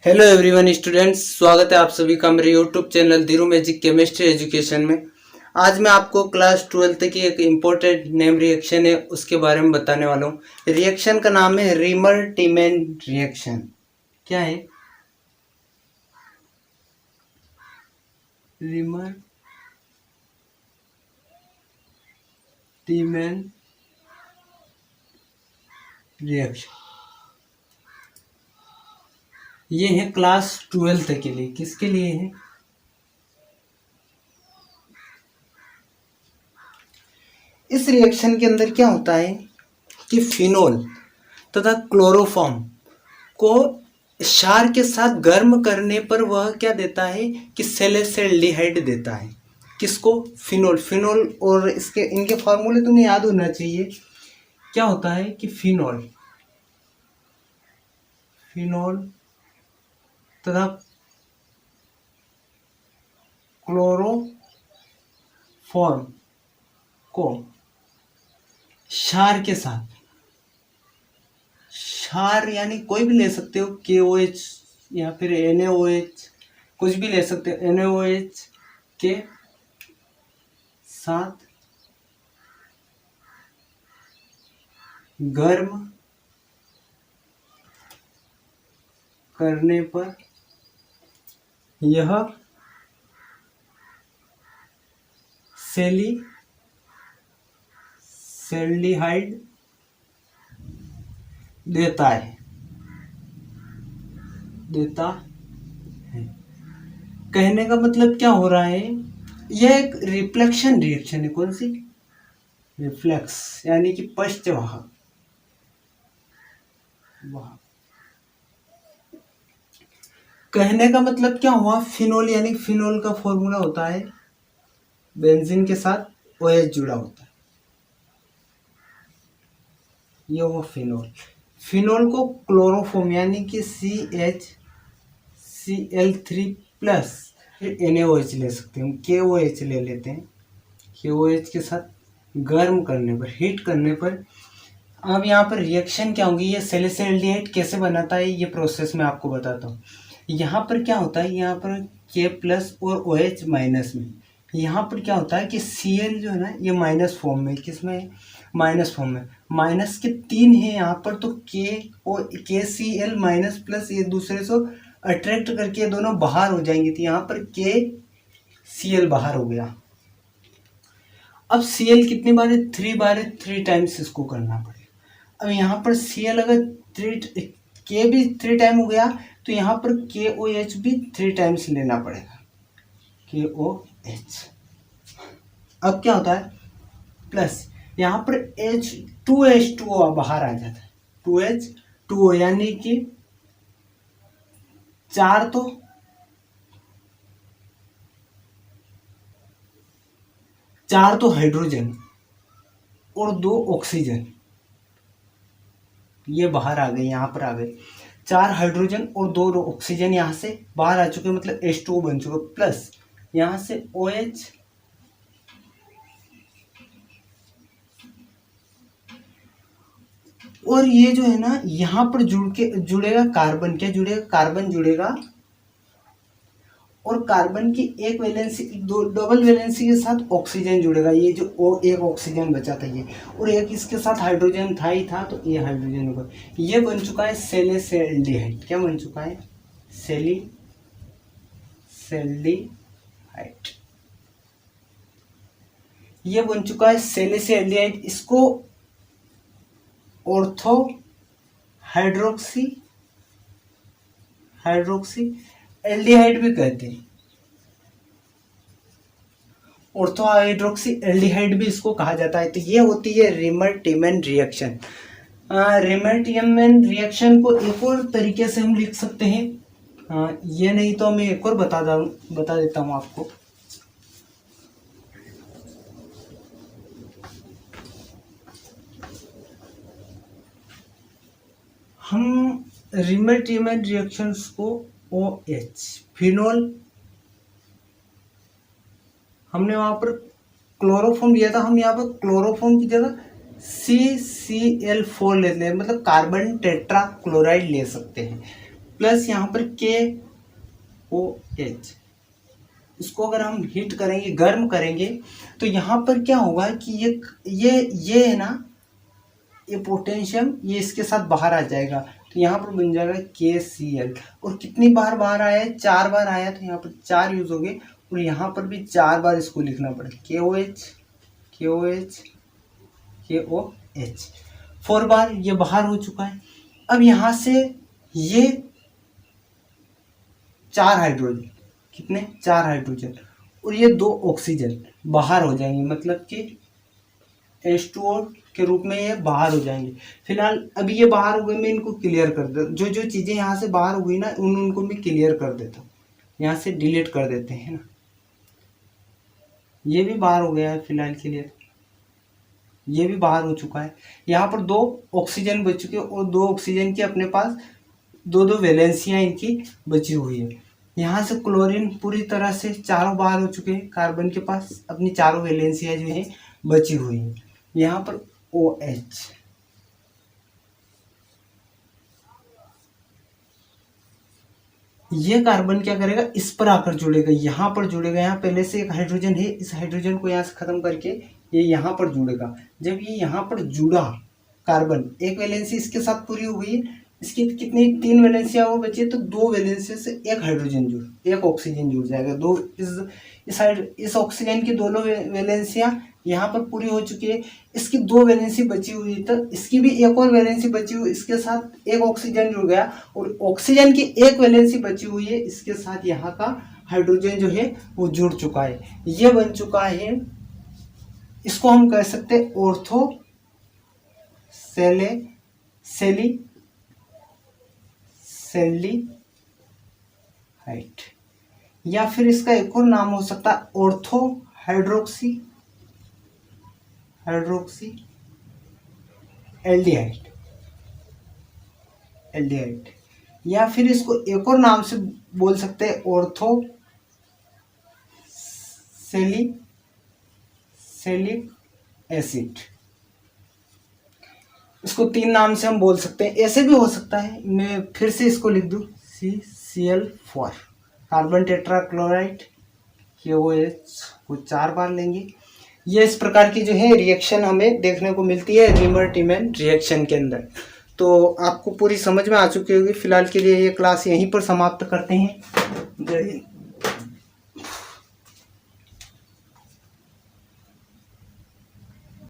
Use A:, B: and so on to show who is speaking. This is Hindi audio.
A: हेलो एवरीवन स्टूडेंट्स, स्वागत है आप सभी का मेरे YouTube channel Dhiru magic chemistry education में। आज मैं आपको क्लास 12 की एक इम्पोर्टेंट नेम रिएक्शन है उसके बारे में बताने वाला हूँ। रिएक्शन का नाम है रीमर टीमैन रिएक्शन। क्या है? Reimer Tiemann reaction. ये है क्लास 12 के लिए। किसके लिए है? इस रिएक्शन के अंदर क्या होता है कि फिनोल तथा क्लोरोफॉर्म को क्षार के साथ गर्म करने पर वह क्या देता है कि सैलिसिल्डिहाइड देता है। किसको? फिनोल। फिनोल और इसके इनके फॉर्मूले तुम्हें याद होना चाहिए। क्या होता है कि फिनोल फिनोल तथा क्लोरोफॉर्म को क्षार के साथ, क्षार यानी कोई भी ले सकते हो, KOH या फिर NaOH, कुछ भी ले सकते हो। NaOH के साथ गर्म करने पर यह सैलिसिल्डिहाइड देता है। कहने का मतलब क्या हो रहा है, यह एक रिफ्लेक्शन रिएक्शन है। कौन सी? रिफ्लेक्स यानी कि पश्चवाहक। कहने का मतलब क्या हुआ, फिनोल यानी फिनोल का फॉर्मूला होता है बेंजीन के साथ OH जुड़ा होता है। ये हुआ फिनोल। फिनोल को क्लोरोफॉर्म यानी कि CHCl3 प्लस NaOH ले सकते हैं, KOH ले लेते हैं। KOH के साथ गर्म करने पर, हीट करने पर, अब यहाँ पर रिएक्शन क्या होगी, ये सैलिसिल्डिहाइड कैसे बनाता है ये प्रोसेस मैं आपको बताता हूँ। यहाँ पर क्या होता है, यहाँ पर K प्लस और OH माइनस में, यहाँ पर क्या होता है कि Cl जो है ना ये माइनस फॉर्म में। किसमें? माइनस फॉर्म में। माइनस के 3 है यहाँ पर, तो KCl माइनस प्लस एक दूसरे से अट्रैक्ट करके ये दोनों बाहर हो जाएंगे, तो यहाँ पर KCl बाहर हो गया। अब Cl कितनी बार है? 3 बार है, 3 टाइम्स इसको करना पड़ेगा। अब यहाँ पर Cl अगर K भी 3 टाइम हो गया, तो यहाँ पर KOH भी 3 टाइम्स लेना पड़ेगा। KOH। अब क्या होता है, प्लस यहाँ पर H2H2O बाहर आ जाता है। 2H2O यानी कि चार तो हाइड्रोजन और 2 ऑक्सीजन ये बाहर आ गए, यहाँ पर आ गए। 4 हाइड्रोजन और 2 ऑक्सीजन यहाँ से बाहर आ चुके, मतलब H2O बन चुका, प्लस यहाँ से OH और ये जो है ना यहाँ पर जुड़ेगा कार्बन। क्या जुड़ेगा? कार्बन जुड़ेगा, और कार्बन की एक वैलेंसी, दो डबल वैलेंसी के साथ ऑक्सीजन जुड़ेगा। ये जो एक ऑक्सीजन बचा था ये, और एक इसके साथ हाइड्रोजन था ही था, तो ये हाइड्रोजन होगा। ये बन चुका है सैलिसिल्डिहाइड। क्या बन चुका है? सैलिसिल्डिहाइड। ये बन चुका है सैलिसिल्डिहाइड। इसको ऑर्थो हाइड्रोक्सी एल्डिहाइड भी कहते हैं। ऑर्थो हाइड्रोक्सी एल्डिहाइड भी इसको कहा जाता है। तो ये होती है Reimer Tiemann reaction. Reamer Tiemann reaction को एक और तरीके से हम लिख सकते हैं। ये नहीं तो मैं एक और बता देता हूँ आपको। हम रीमर टीमैन रिएक्शंस को OH फिनोल, हमने वहां पर क्लोरोफॉर्म लिया था, हम यहाँ पर क्लोरोफॉर्म की जगह CCl4 लेते हैं, मतलब कार्बन टेट्रा क्लोराइड ले सकते हैं। प्लस यहाँ पर KOH। इसको अगर हम हीट करेंगे, गर्म करेंगे, तो यहाँ पर क्या होगा कि ये है ना, ये पोटेशियम ये इसके साथ बाहर आ जाएगा, तो यहाँ पर बन जाएगा KCl। और कितनी बार बाहर आया है? 4 बार आया, तो यहाँ पर 4 यूज हो गए, और यहाँ पर भी 4 बार इसको लिखना पड़ेगा, KOH 4 बार ये बाहर हो चुका है। अब यहाँ से ये 4 हाइड्रोजन, कितने? 4 हाइड्रोजन, और ये 2 ऑक्सीजन बाहर हो जाएंगे, मतलब कि H2O के रूप में ये बाहर हो जाएंगे। फिलहाल अभी ये बाहर हो गए, मैं इनको क्लियर कर देता हूँ। जो जो चीज़ें यहाँ से बाहर हो गई ना, उनको मैं क्लियर कर देता हूँ, यहाँ से डिलीट कर देते हैं ना। ये भी बाहर हो गया है फिलहाल के लिए, ये भी बाहर हो चुका है। यहाँ पर 2 ऑक्सीजन बच चुके, और 2 ऑक्सीजन की अपने पास 2 वैलेंसियाँ इनकी बची हुई है। यहाँ से क्लोरीन पूरी तरह से चारों बाहर हो चुके हैं, कार्बन के पास अपनी चारों वैलेंसियाँ जो है बची हुई है। यहाँ पर OH, ये कार्बन क्या करेगा? इस पर आकर जुड़ेगा, यहाँ पर जुड़ेगा। यहाँ पहले से एक हाइड्रोजन है, इस हाइड्रोजन को यहाँ से खत्म करके ये यहाँ पर जुड़ेगा। जब ये यहाँ पर जुड़ा, कार्बन एक वैलेंसी इसके साथ पूरी हो गई, इसकी कितनी 3 वैलेंसियाँ वो बची, तो 2 वैलेंसियों से एक हाइड्रोजन एक ऑक्सीजन जुड़ जाएगा। इस ऑक्सीजन की दोनों वैलेंसियाँ यहाँ पर पूरी हो चुकी है। इसकी 2 वैलेंसी बची हुई, तो इसकी भी एक और वैलेंसी बची हुई, इसके साथ एक ऑक्सीजन जुड़ गया, और ऑक्सीजन की एक वैलेंसी बची हुई है, इसके साथ यहाँ का हाइड्रोजन जो है वो जुड़ चुका है। ये बन चुका है, इसको हम कह सकते हैं ऑर्थो सेल्डिहाइड, या फिर इसका एक और नाम हो सकता है ऑर्थो हाइड्रोक्सी एल्डिहाइड, या फिर इसको एक और नाम से बोल सकते हैं ऑर्थो सेलिक एसिड। इसको 3 नाम से हम बोल सकते हैं। ऐसे भी हो सकता है, मैं फिर से इसको लिख दूं, CCl4, कार्बन टेट्राक्लोराइड, KOH को 4 बार लेंगे। ये इस प्रकार की जो है रिएक्शन हमें देखने को मिलती है रीमर-टीमन रिएक्शन के अंदर। तो आपको पूरी समझ में आ चुकी होगी। फिलहाल के लिए ये क्लास यहीं पर समाप्त करते हैं। जय हिंद।